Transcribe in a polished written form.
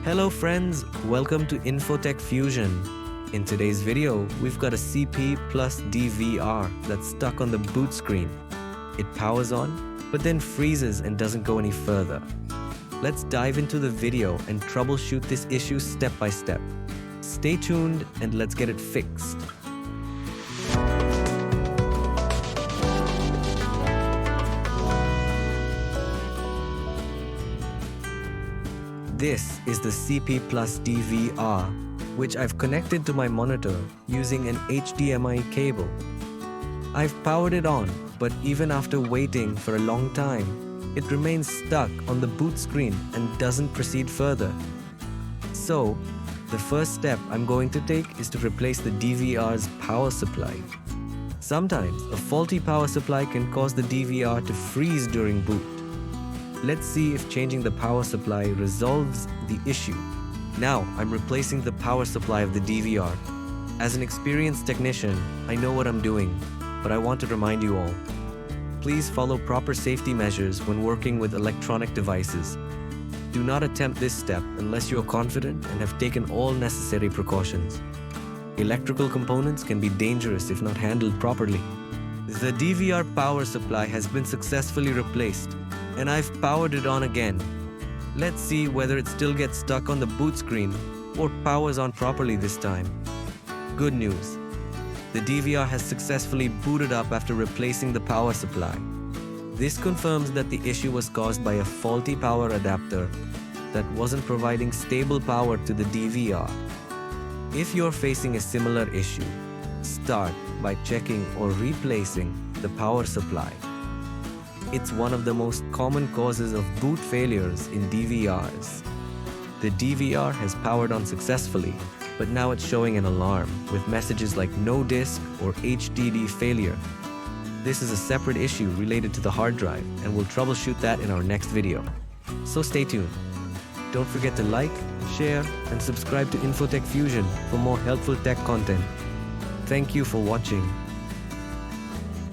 Hello friends, welcome to Infotech Fusion. In today's video, we've got a CP Plus DVR that's stuck on the boot screen. It powers on, but then freezes and doesn't go any further. Let's dive into the video and troubleshoot this issue step by step. Stay tuned and let's get it fixed. This is the CP Plus DVR, which I've connected to my monitor using an HDMI cable. I've powered it on, but even after waiting for a long time, it remains stuck on the boot screen and doesn't proceed further. So, the first step I'm going to take is to replace the DVR's power supply. Sometimes, a faulty power supply can cause the DVR to freeze during boot. Let's see if changing the power supply resolves the issue. Now, I'm replacing the power supply of the DVR. As an experienced technician, I know what I'm doing, but I want to remind you all. Please follow proper safety measures when working with electronic devices. Do not attempt this step unless you are confident and have taken all necessary precautions. Electrical components can be dangerous if not handled properly. The DVR power supply has been successfully replaced, and I've powered it on again. Let's see whether it still gets stuck on the boot screen or powers on properly this time. Good news. The DVR has successfully booted up after replacing the power supply. This confirms that the issue was caused by a faulty power adapter that wasn't providing stable power to the DVR. If you're facing a similar issue, start by checking or replacing the power supply. It's one of the most common causes of boot failures in DVRs. The DVR has powered on successfully, but now it's showing an alarm with messages like no disk or HDD failure. This is a separate issue related to the hard drive, and we'll troubleshoot that in our next video. So stay tuned. Don't forget to like, share, and subscribe to Infotech Fusion for more helpful tech content. Thank you for watching.